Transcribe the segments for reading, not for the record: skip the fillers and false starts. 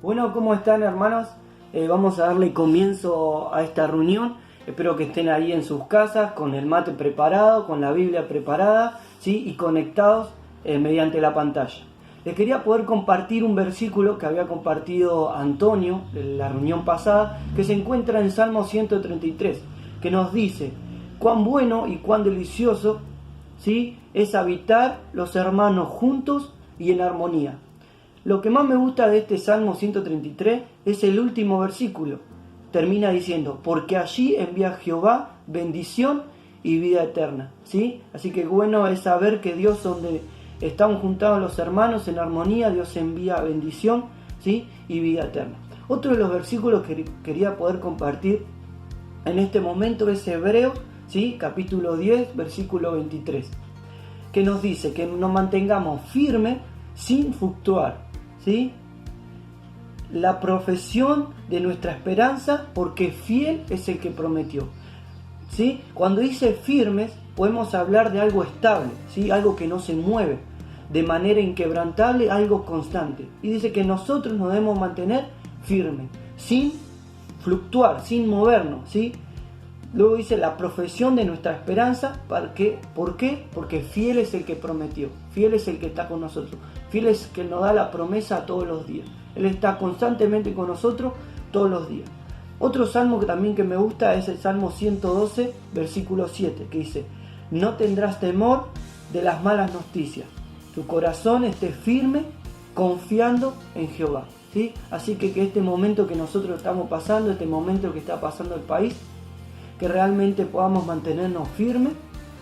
Bueno, ¿cómo están, hermanos? Vamos a darle comienzo a esta reunión. Espero que estén ahí en sus casas con el mate preparado, con la Biblia preparada, ¿sí? Y conectados mediante la pantalla. Les quería poder compartir un versículo que había compartido Antonio en la reunión pasada, que se encuentra en Salmo 133, que nos dice: cuán bueno y cuán delicioso, ¿sí?, es habitar los hermanos juntos y en armonía. Lo que más me gusta de este Salmo 133 es el último versículo. Termina diciendo: porque allí envía Jehová bendición y vida eterna, ¿sí? Así que bueno es saber que Dios, donde están juntados los hermanos en armonía, Dios envía bendición, ¿sí?, y vida eterna. Otro de los versículos que quería poder compartir en este momento es Hebreos, ¿sí?, capítulo 10, versículo 23, que nos dice que nos mantengamos firmes sin fluctuar, ¿sí?, la profesión de nuestra esperanza, porque fiel es el que prometió, ¿sí? Cuando dice firmes, podemos hablar de algo estable, ¿sí?, algo que no se mueve, de manera inquebrantable, algo constante. Y dice que nosotros nos debemos mantener firmes, sin fluctuar, sin movernos, ¿sí? Luego dice la profesión de nuestra esperanza. ¿Por qué? Porque fiel es el que prometió, fiel es el que está con nosotros, fiel es el que nos da la promesa todos los días. Él está constantemente con nosotros todos los días. Otro salmo que también que me gusta es el Salmo 112, versículo 7, que dice: no tendrás temor de las malas noticias, tu corazón esté firme confiando en Jehová, ¿sí? Así que este momento que nosotros estamos pasando, este momento que está pasando el país, que realmente podamos mantenernos firmes,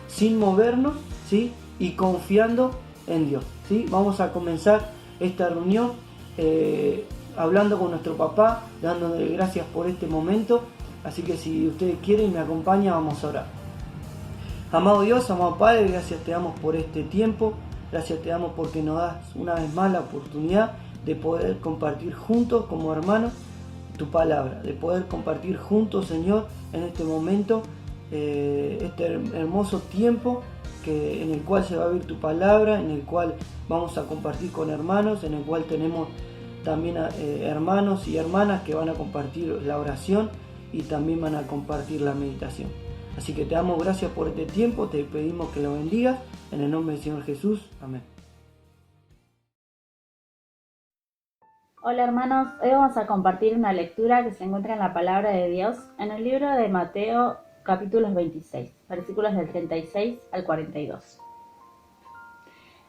sin movernos, ¿sí?, y confiando en Dios, ¿sí? Vamos a comenzar esta reunión hablando con nuestro papá, dándole gracias por este momento. Así que si ustedes quieren y me acompañan, vamos a orar. Amado Dios, amado Padre, gracias te damos por este tiempo, gracias te damos porque nos das una vez más la oportunidad de poder compartir juntos como hermanos tu palabra, de poder compartir juntos, Señor, en este momento, este hermoso tiempo en el cual se va a oír tu palabra, en el cual vamos a compartir con hermanos, en el cual tenemos también hermanos y hermanas que van a compartir la oración y también van a compartir la meditación. Así que te damos gracias por este tiempo, te pedimos que lo bendigas, en el nombre del Señor Jesús, amén. Hola hermanos, hoy vamos a compartir una lectura que se encuentra en la palabra de Dios en el libro de Mateo capítulos 26, versículos del 36 al 42.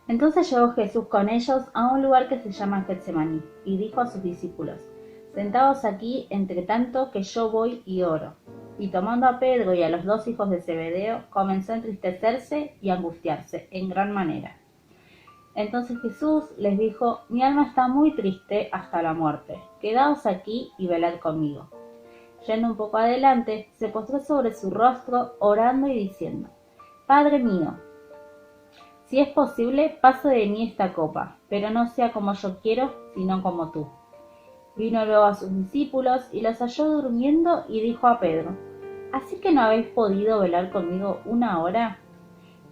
Entonces llegó Jesús con ellos a un lugar que se llama Getsemaní y dijo a sus discípulos: sentaos aquí entre tanto que yo voy y oro. Y tomando a Pedro y a los dos hijos de Zebedeo, comenzó a entristecerse y a angustiarse en gran manera. Entonces Jesús les dijo: mi alma está muy triste hasta la muerte, quedaos aquí y velad conmigo. Yendo un poco adelante, se postró sobre su rostro, orando y diciendo: Padre mío, si es posible, pase de mí esta copa, pero no sea como yo quiero, sino como tú. Vino luego a sus discípulos y los halló durmiendo y dijo a Pedro: ¿así que no habéis podido velar conmigo una hora?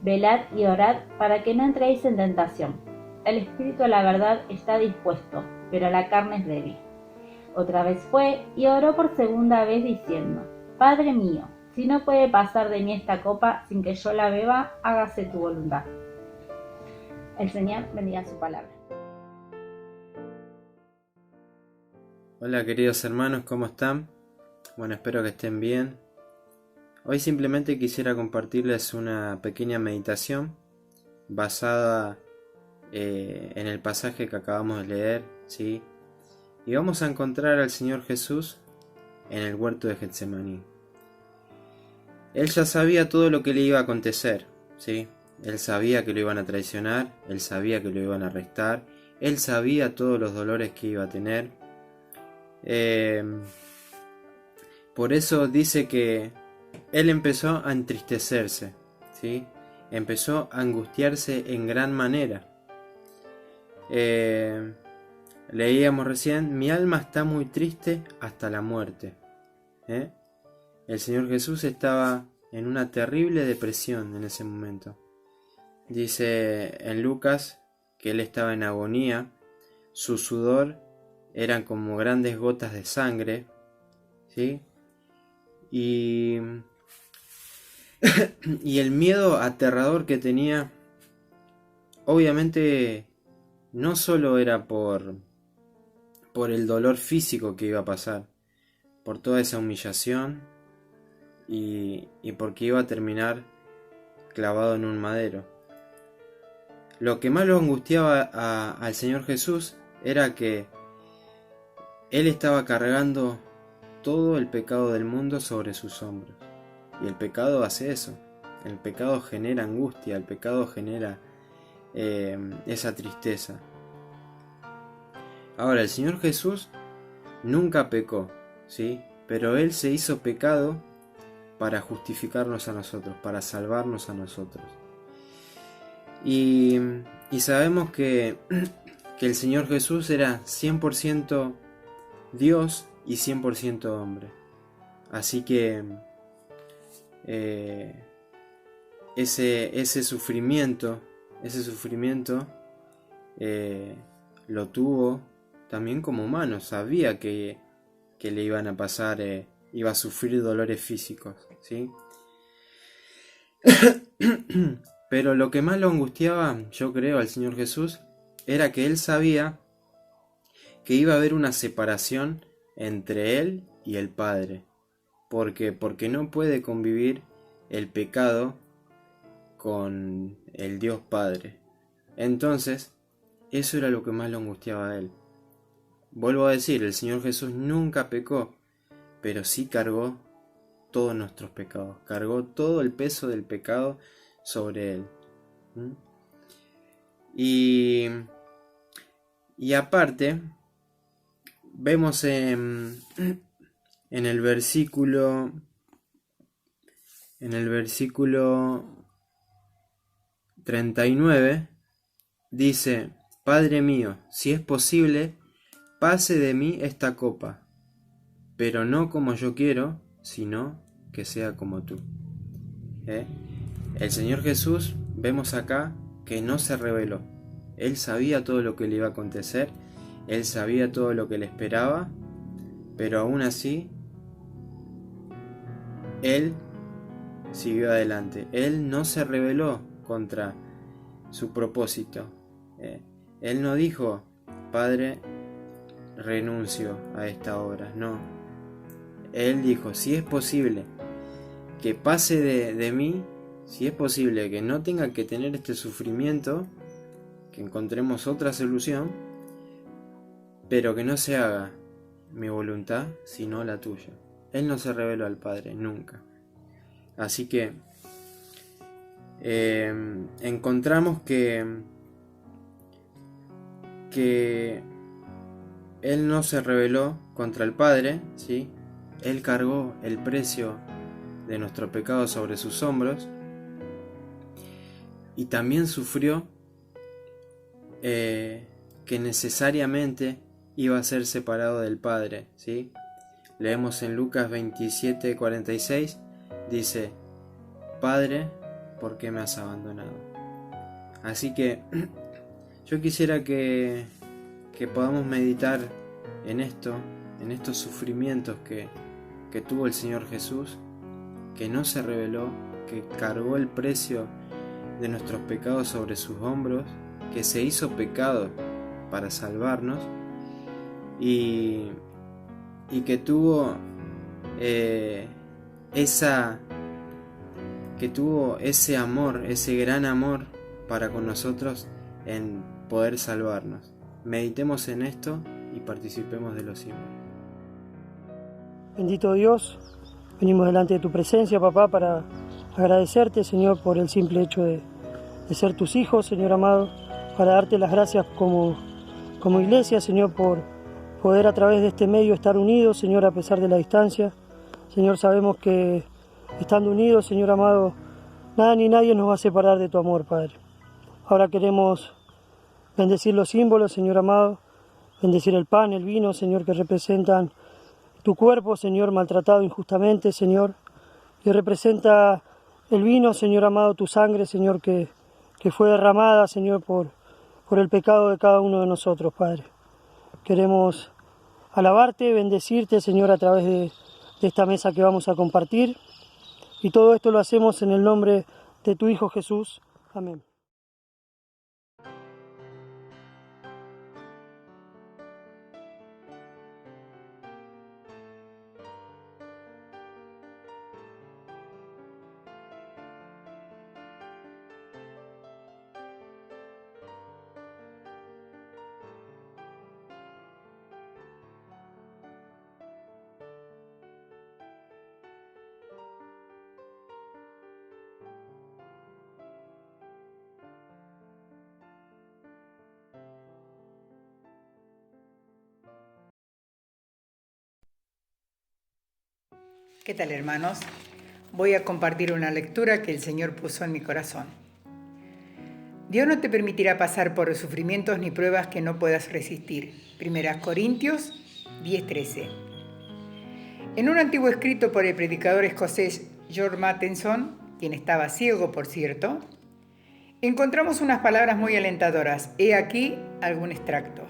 Velad y orad para que no entréis en tentación. El espíritu a la verdad está dispuesto, pero la carne es débil. Otra vez fue y oró por segunda vez diciendo: Padre mío, si no puede pasar de mí esta copa sin que yo la beba, hágase tu voluntad. El Señor bendiga su palabra. Hola queridos hermanos, ¿cómo están? Bueno, espero que estén bien. Hoy simplemente quisiera compartirles una pequeña meditación basada en el pasaje que acabamos de leer, ¿sí? Y vamos a encontrar al Señor Jesús en el huerto de Getsemaní. Él ya sabía todo lo que le iba a acontecer, ¿sí? Él sabía que lo iban a traicionar, él sabía que lo iban a arrestar, él sabía todos los dolores que iba a tener. Por eso dice que él empezó a entristecerse, ¿sí? Empezó a angustiarse en gran manera. Leíamos recién: mi alma está muy triste hasta la muerte. El Señor Jesús estaba en una terrible depresión en ese momento. Dice en Lucas que él estaba en agonía, su sudor eran como grandes gotas de sangre, ¿sí? Y, y el miedo aterrador que tenía, obviamente, no solo era por el dolor físico que iba a pasar, por toda esa humillación y porque iba a terminar clavado en un madero. Lo que más lo angustiaba al Señor Jesús era que Él estaba cargando todo el pecado del mundo sobre sus hombros. Y el pecado hace eso. El pecado genera angustia, el pecado genera esa tristeza. Ahora, el Señor Jesús nunca pecó, ¿sí? Pero Él se hizo pecado para justificarnos a nosotros, para salvarnos a nosotros. Y sabemos que el Señor Jesús era 100% Dios y 100% hombre. Así que ese sufrimiento lo tuvo también como humano. Sabía que le iban a pasar, iba a sufrir dolores físicos, ¿sí? Pero lo que más lo angustiaba, yo creo, al Señor Jesús, era que Él sabía que iba a haber una separación entre Él y el Padre. Porque no puede convivir el pecado con el Dios Padre. Entonces, eso era lo que más lo angustiaba a Él. Vuelvo a decir, el Señor Jesús nunca pecó, pero sí cargó todos nuestros pecados, cargó todo el peso del pecado sobre Él. Y aparte, vemos en el versículo 39, dice: Padre mío, si es posible, pase de mí esta copa, pero no como yo quiero, sino que sea como tú. El Señor Jesús, vemos acá que no se rebeló. Él sabía todo lo que le iba a acontecer, Él sabía todo lo que le esperaba, pero aún así, Él siguió adelante. Él no se rebeló contra su propósito. Él no dijo: Padre, renuncio a esta obra. No. Él dijo: si es posible que pase de mí, si es posible que no tenga que tener este sufrimiento, que encontremos otra solución, pero que no se haga mi voluntad, sino la tuya. Él no se rebeló al Padre, nunca. Así que encontramos que Él no se rebeló contra el Padre, ¿sí? Él cargó el precio de nuestro pecado sobre sus hombros y también sufrió que necesariamente iba a ser separado del Padre, ¿sí? Leemos en Lucas 27:46, dice: Padre, ¿por qué me has abandonado? Así que yo quisiera que podamos meditar en esto, en estos sufrimientos que tuvo el Señor Jesús, que no se rebeló, que cargó el precio de nuestros pecados sobre sus hombros, que se hizo pecado para salvarnos y que tuvo ese amor, ese gran amor para con nosotros en poder salvarnos. Meditemos en esto y participemos de lo siempre. Bendito Dios, venimos delante de tu presencia, papá, para agradecerte, Señor, por el simple hecho de ser tus hijos, Señor amado, para darte las gracias como iglesia, Señor, por poder a través de este medio estar unidos, Señor, a pesar de la distancia. Señor, sabemos que estando unidos, Señor amado, nada ni nadie nos va a separar de tu amor, Padre. Ahora queremos bendecir los símbolos, Señor amado, bendecir el pan, el vino, Señor, que representan tu cuerpo, Señor, maltratado injustamente, Señor, y representa el vino, Señor amado, tu sangre, Señor, que fue derramada, Señor, por el pecado de cada uno de nosotros, Padre. Queremos alabarte, bendecirte, Señor, a través de esta mesa que vamos a compartir. Y todo esto lo hacemos en el nombre de tu Hijo Jesús. Amén. ¿Qué tal, hermanos? Voy a compartir una lectura que el Señor puso en mi corazón. Dios no te permitirá pasar por sufrimientos ni pruebas que no puedas resistir. 1 Corintios 10:13. En un antiguo escrito por el predicador escocés George Matheson, quien estaba ciego, por cierto, encontramos unas palabras muy alentadoras. He aquí algunos extractos.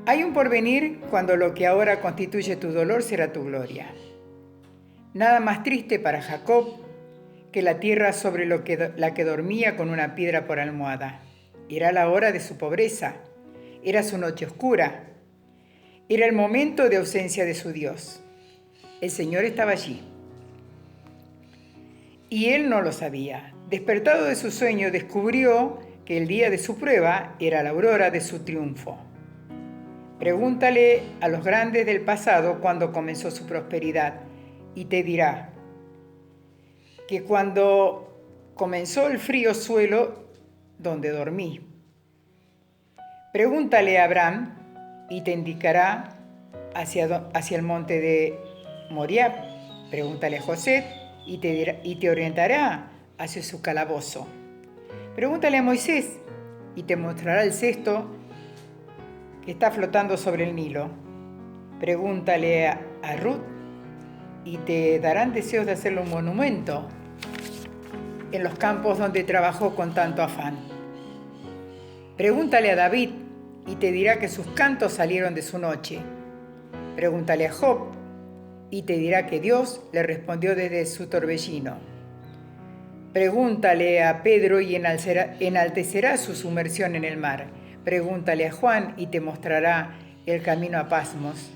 Hay un porvenir cuando lo que ahora constituye tu dolor será tu gloria. Nada más triste para Jacob que la tierra sobre la que dormía con una piedra por almohada. Era la hora de su pobreza, era su noche oscura, era el momento de ausencia de su Dios. El Señor estaba allí. Y él no lo sabía. Despertado de su sueño, descubrió que el día de su prueba era la aurora de su triunfo. Pregúntale a los grandes del pasado cuándo comenzó su prosperidad y te dirá que cuando comenzó el frío suelo donde dormí. Pregúntale a Abraham y te indicará hacia el monte de Moriab. Pregúntale a José y te orientará hacia su calabozo. Pregúntale a Moisés y te mostrará el cesto que está flotando sobre el Nilo. Pregúntale a Ruth y te darán deseos de hacerle un monumento en los campos donde trabajó con tanto afán. Pregúntale a David y te dirá que sus cantos salieron de su noche. Pregúntale a Job y te dirá que Dios le respondió desde su torbellino. Pregúntale a Pedro y enaltecerá su sumersión en el mar. Pregúntale a Juan y te mostrará el camino a Pasmos.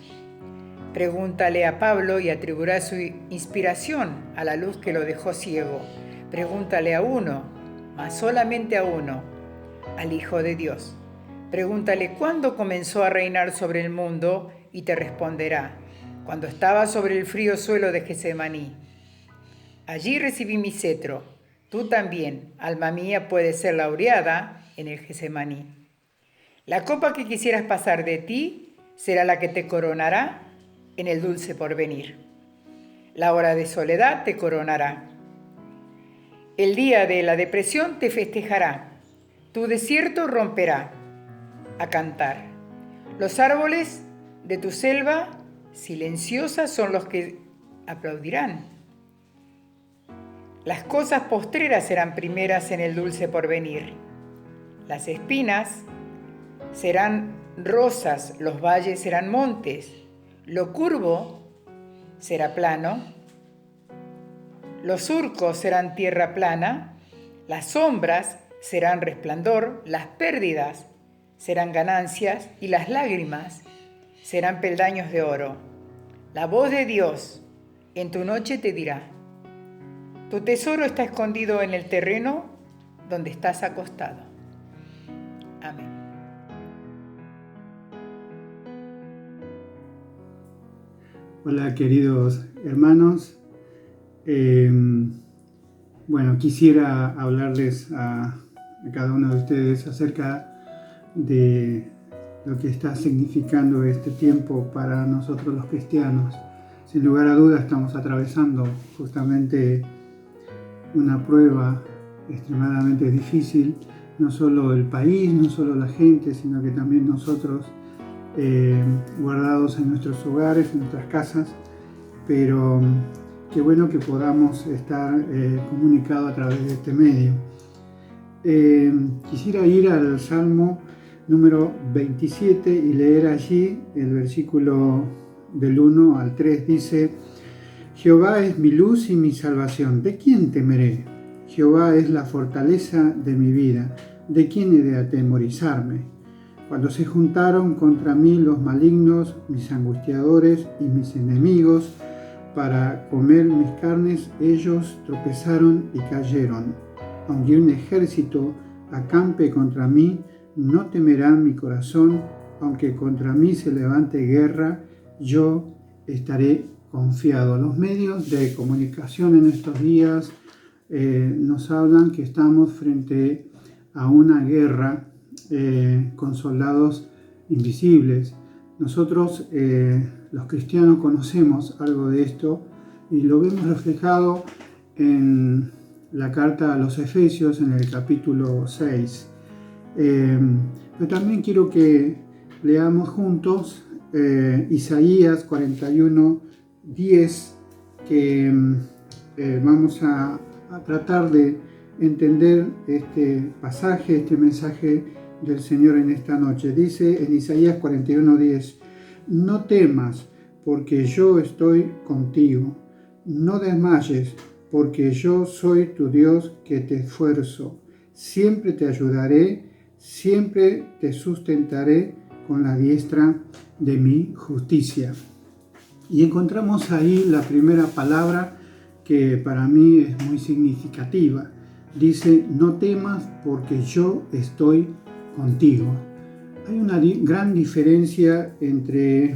Pregúntale a Pablo y atribuirá su inspiración a la luz que lo dejó ciego. Pregúntale a uno, mas solamente a uno, al Hijo de Dios. Pregúntale cuándo comenzó a reinar sobre el mundo y te responderá, cuando estaba sobre el frío suelo de Getsemaní. Allí recibí mi cetro. Tú también, alma mía, puedes ser laureada en el Getsemaní. La copa que quisieras pasar de ti será la que te coronará en el dulce porvenir. La hora de soledad te coronará. El día de la depresión te festejará. Tu desierto romperá a cantar. Los árboles de tu selva silenciosa son los que aplaudirán. Las cosas postreras serán primeras en el dulce porvenir. Las espinas serán rosas, los valles serán montes, lo curvo será plano, los surcos serán tierra plana, las sombras serán resplandor, las pérdidas serán ganancias y las lágrimas serán peldaños de oro. La voz de Dios en tu noche te dirá, tu tesoro está escondido en el terreno donde estás acostado. Amén. Hola, queridos hermanos. Quisiera hablarles a cada uno de ustedes acerca de lo que está significando este tiempo para nosotros los cristianos. Sin lugar a dudas estamos atravesando justamente una prueba extremadamente difícil, no solo el país, no solo la gente, sino que también nosotros guardados en nuestros hogares, en nuestras casas, pero qué bueno que podamos estar comunicados a través de este medio. Quisiera ir al Salmo número 27 y leer allí el versículo del 1 al 3. Dice: Jehová es mi luz y mi salvación, ¿de quién temeré? Jehová es la fortaleza de mi vida, ¿de quién he de atemorizarme? Cuando se juntaron contra mí los malignos, mis angustiadores y mis enemigos, para comer mis carnes, ellos tropezaron y cayeron. Aunque un ejército acampe contra mí, no temerá mi corazón. Aunque contra mí se levante guerra, yo estaré confiado. Los medios de comunicación en estos días nos hablan que estamos frente a una guerra con soldados invisibles. Nosotros, los cristianos, conocemos algo de esto y lo vemos reflejado en la carta a los Efesios en el capítulo 6. Pero también quiero que leamos juntos Isaías 41:10, que vamos a tratar de entender este pasaje, este mensaje del Señor en esta noche. Dice en Isaías 41:10: No temas, porque yo estoy contigo. No desmayes, porque yo soy tu Dios que te esfuerzo. Siempre te ayudaré, siempre te sustentaré con la diestra de mi justicia. Y encontramos ahí la primera palabra que para mí es muy significativa. Dice: no temas, porque yo estoy contigo. Hay una gran diferencia entre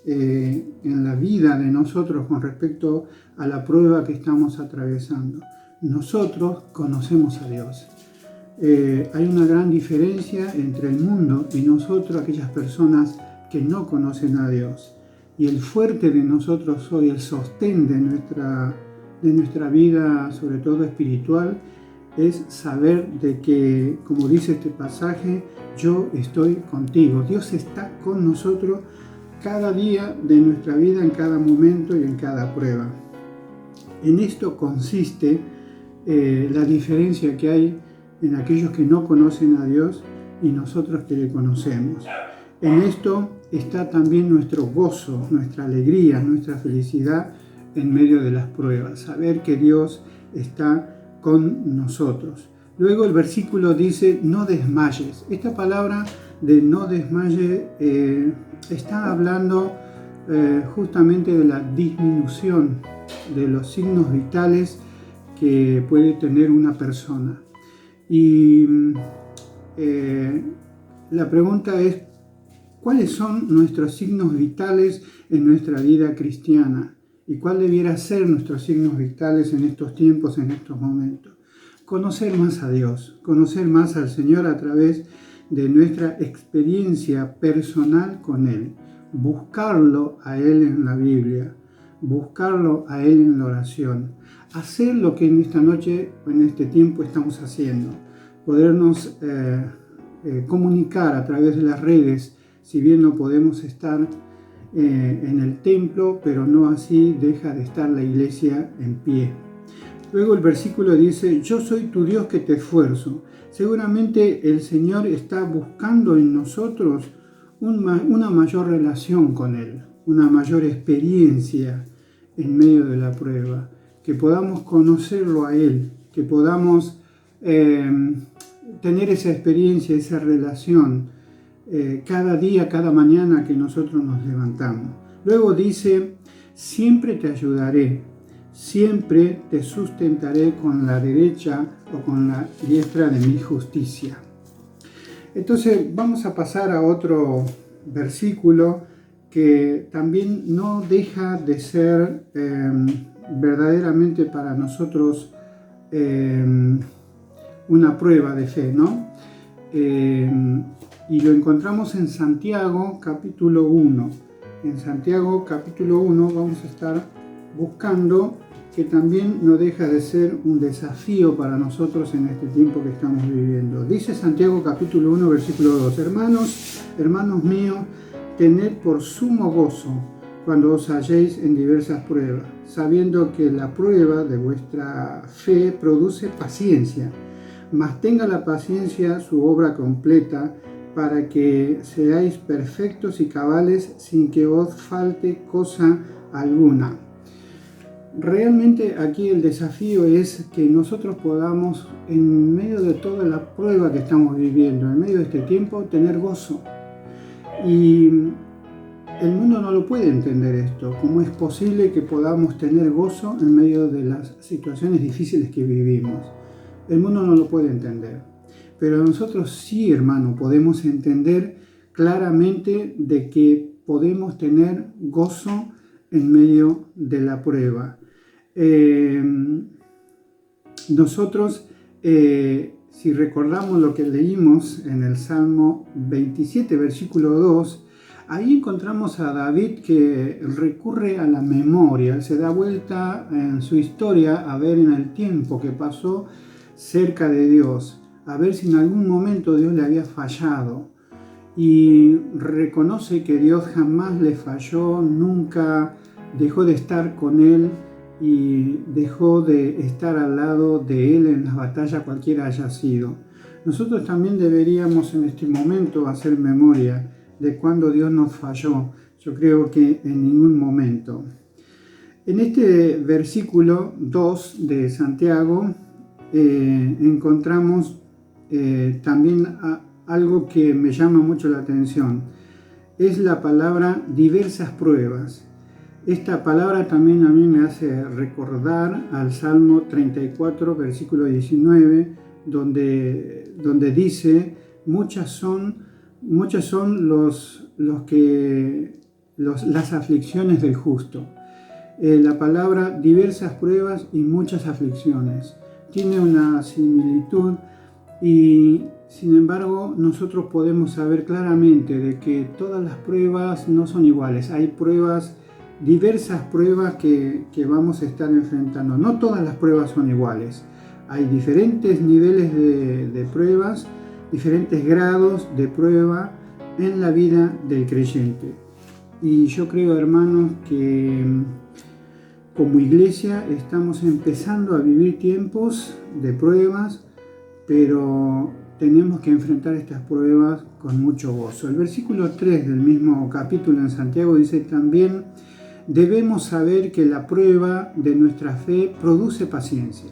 en la vida de nosotros con respecto a la prueba que estamos atravesando. Nosotros conocemos a Dios. Hay una gran diferencia entre el mundo y nosotros, aquellas personas que no conocen a Dios. Y el fuerte de nosotros hoy, el sostén de nuestra vida, sobre todo espiritual, es saber de que, como dice este pasaje, yo estoy contigo. Dios está con nosotros cada día de nuestra vida, en cada momento y en cada prueba. En esto consiste la diferencia que hay en aquellos que no conocen a Dios y nosotros que le conocemos. En esto está también nuestro gozo, nuestra alegría, nuestra felicidad en medio de las pruebas. Saber que Dios está con nosotros. Luego el versículo dice: no desmayes. Esta palabra de no desmaye está hablando justamente de la disminución de los signos vitales que puede tener una persona. Y la pregunta es: ¿cuáles son nuestros signos vitales en nuestra vida cristiana? ¿Y cuál debiera ser nuestros signos vitales en estos tiempos, en estos momentos? Conocer más a Dios, conocer más al Señor a través de nuestra experiencia personal con Él. Buscarlo a Él en la Biblia, buscarlo a Él en la oración. Hacer lo que en esta noche, en este tiempo estamos haciendo. Podernos comunicar a través de las redes, si bien no podemos estar en el templo, pero no así deja de estar la iglesia en pie. Luego el versículo dice: yo soy tu Dios que te esfuerzo. Seguramente el Señor está buscando en nosotros una mayor relación con Él, una mayor experiencia en medio de la prueba, que podamos conocerlo a Él, que podamos tener esa experiencia, esa relación cada día, cada mañana que nosotros nos levantamos. Luego dice: siempre te ayudaré, siempre te sustentaré con la derecha o con la diestra de mi justicia. Entonces vamos a pasar a otro versículo que también no deja de ser verdaderamente para nosotros una prueba de fe, ¿no? Y lo encontramos en Santiago capítulo 1. En Santiago capítulo 1 vamos a estar buscando, que también no deja de ser un desafío para nosotros en este tiempo que estamos viviendo. Dice Santiago capítulo 1 versículo 2: hermanos míos, tened por sumo gozo cuando os halléis en diversas pruebas, sabiendo que la prueba de vuestra fe produce paciencia, mas tenga la paciencia su obra completa, para que seáis perfectos y cabales sin que os falte cosa alguna. Realmente aquí el desafío es que nosotros podamos, en medio de toda la prueba que estamos viviendo, en medio de este tiempo, tener gozo. Y el mundo no lo puede entender esto. ¿Cómo es posible que podamos tener gozo en medio de las situaciones difíciles que vivimos? El mundo no lo puede entender. Pero nosotros sí, hermano, podemos entender claramente de que podemos tener gozo en medio de la prueba. Nosotros, si recordamos lo que leímos en el Salmo 27, versículo 2, ahí encontramos a David que recurre a la memoria. Él se da vuelta en su historia a ver en el tiempo que pasó cerca de Dios, a ver si en algún momento Dios le había fallado. Y reconoce que Dios jamás le falló, nunca dejó de estar con él y dejó de estar al lado de él en las batallas cualquiera haya sido. Nosotros también deberíamos en este momento hacer memoria de cuando Dios nos falló. Yo creo que en ningún momento. En este versículo 2 de Santiago encontramos también algo que me llama mucho la atención. Es la palabra diversas pruebas. Esta palabra también a mí me hace recordar al Salmo 34, versículo 19, donde dice, muchas son las aflicciones del justo. La palabra diversas pruebas y muchas aflicciones tiene una similitud y sin embargo nosotros podemos saber claramente de que todas las pruebas no son iguales. Hay pruebas, diversas pruebas que vamos a estar enfrentando. No todas las pruebas son iguales. Hay diferentes niveles de pruebas, diferentes grados de prueba en la vida del creyente. Y yo creo, hermanos, que como iglesia estamos empezando a vivir tiempos de pruebas, pero tenemos que enfrentar estas pruebas con mucho gozo. El versículo 3 del mismo capítulo en Santiago dice también, debemos saber que la prueba de nuestra fe produce paciencia.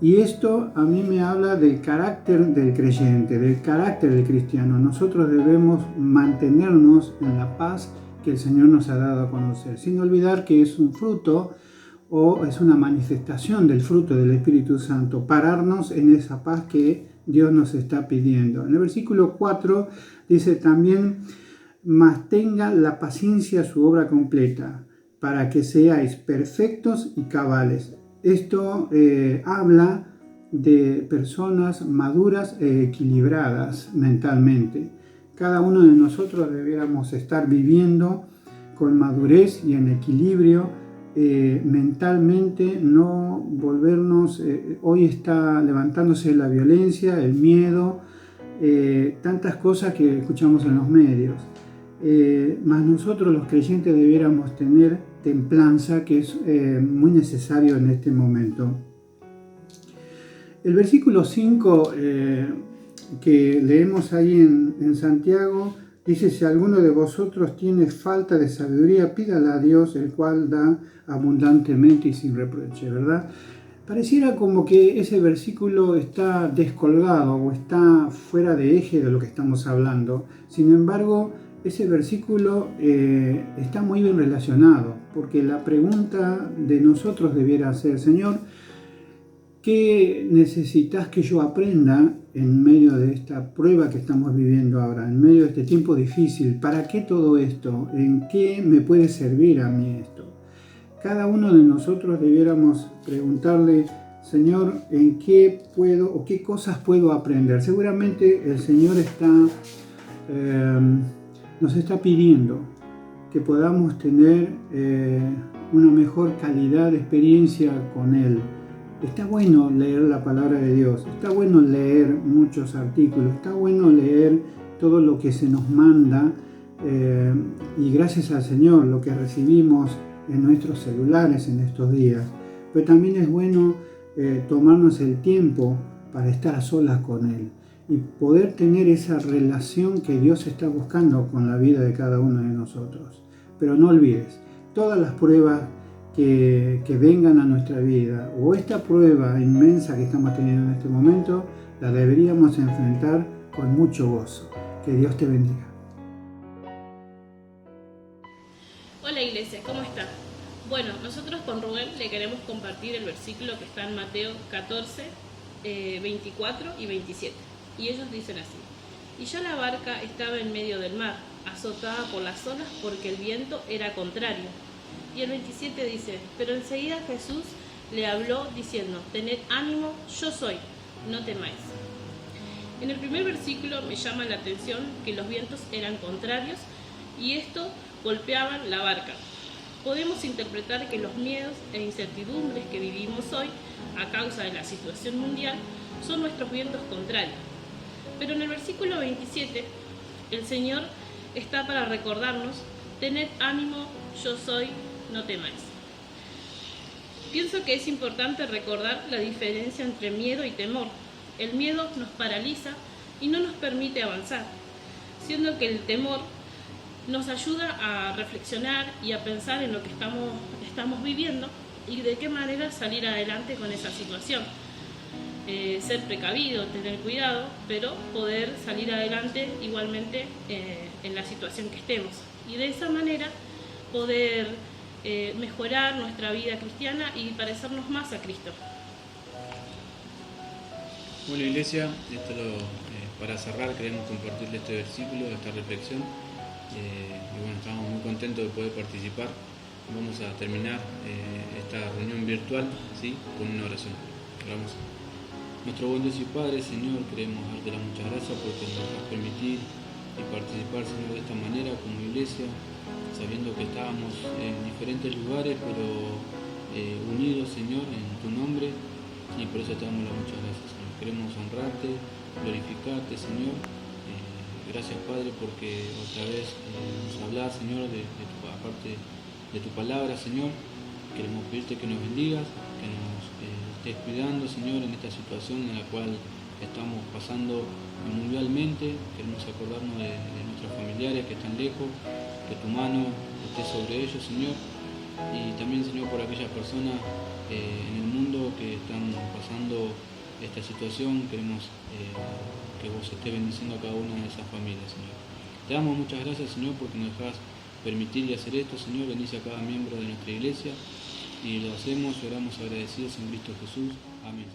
Y esto a mí me habla del carácter del creyente, del carácter del cristiano. Nosotros debemos mantenernos en la paz que el Señor nos ha dado a conocer, sin olvidar que es un fruto o es una manifestación del fruto del Espíritu Santo, pararnos en esa paz que Dios nos está pidiendo. En el versículo 4 dice también, mas tenga la paciencia su obra completa, para que seáis perfectos y cabales. Esto habla de personas maduras e equilibradas mentalmente. Cada uno de nosotros debiéramos estar viviendo con madurez y en equilibrio mentalmente, no volvernos, hoy está levantándose la violencia, el miedo, tantas cosas que escuchamos en los medios. Mas nosotros los creyentes debiéramos tener templanza, que es muy necesario en este momento. El versículo 5 que leemos ahí en Santiago dice, si alguno de vosotros tiene falta de sabiduría, pídala a Dios, el cual da abundantemente y sin reproche, ¿verdad? Pareciera como que ese versículo está descolgado o está fuera de eje de lo que estamos hablando. Sin embargo, ese versículo está muy bien relacionado, porque la pregunta de nosotros debiera ser, Señor, ¿qué necesitas que yo aprenda en medio de esta prueba que estamos viviendo ahora, en medio de este tiempo difícil? ¿Para qué todo esto? ¿En qué me puede servir a mí esto? Cada uno de nosotros debiéramos preguntarle, Señor, ¿en qué puedo o qué cosas puedo aprender? Seguramente el Señor nos está pidiendo que podamos tener una mejor calidad de experiencia con Él. Está bueno leer la palabra de Dios, está bueno leer muchos artículos, está bueno leer todo lo que se nos manda y gracias al Señor lo que recibimos en nuestros celulares en estos días. Pero también es bueno tomarnos el tiempo para estar a solas con Él y poder tener esa relación que Dios está buscando con la vida de cada uno de nosotros. Pero no olvides, todas las pruebas que vengan a nuestra vida, o esta prueba inmensa que estamos teniendo en este momento, la deberíamos enfrentar con mucho gozo. Que Dios te bendiga. Hola Iglesia, ¿cómo están? Bueno, nosotros con Rubén le queremos compartir el versículo que está en Mateo 14, 24 y 27. Y ellos dicen así: y ya la barca estaba en medio del mar, azotada por las olas porque el viento era contrario. Y el 27 dice: pero enseguida Jesús le habló diciendo: tened ánimo, yo soy, no temáis. En el primer versículo me llama la atención que los vientos eran contrarios y esto golpeaban la barca. Podemos interpretar que los miedos e incertidumbres que vivimos hoy a causa de la situación mundial son nuestros vientos contrarios. Pero en el versículo 27 el Señor está para recordarnos: tened ánimo, yo soy, no temáis. Pienso que es importante recordar la diferencia entre miedo y temor. El miedo nos paraliza y no nos permite avanzar, siendo que el temor nos ayuda a reflexionar y a pensar en lo que estamos viviendo y de qué manera salir adelante con esa situación. Ser precavido, tener cuidado, pero poder salir adelante igualmente en la situación que estemos. Y de esa manera poder mejorar nuestra vida cristiana y parecernos más a Cristo. Bueno, Iglesia, para cerrar queremos compartirle este versículo, esta reflexión. Y bueno, estamos muy contentos de poder participar. Vamos a terminar esta reunión virtual, ¿sí?, con una oración. Oramos. Nuestro buen Dios y Padre, Señor, queremos darte las muchas gracias porque nos has permitido y participar, Señor, de esta manera como iglesia, sabiendo que estábamos en diferentes lugares, pero unidos, Señor, en tu nombre, y por eso te damos las muchas gracias, Señor. Queremos honrarte, glorificarte, Señor. Gracias, Padre, porque otra vez nos hablas, Señor, aparte de tu palabra, Señor. Queremos pedirte que nos bendigas, que nos estés cuidando, Señor, en esta situación en la cual estamos pasando mundialmente. Queremos acordarnos de nuestros familiares que están lejos, que tu mano esté sobre ellos, Señor. Y también, Señor, por aquellas personas en el mundo que están pasando esta situación, queremos que vos estés bendiciendo a cada una de esas familias, Señor. Te damos muchas gracias, Señor, porque nos dejas permitir y hacer esto, Señor. Bendice a cada miembro de nuestra iglesia y lo hacemos y oramos agradecidos en Cristo Jesús. Amén.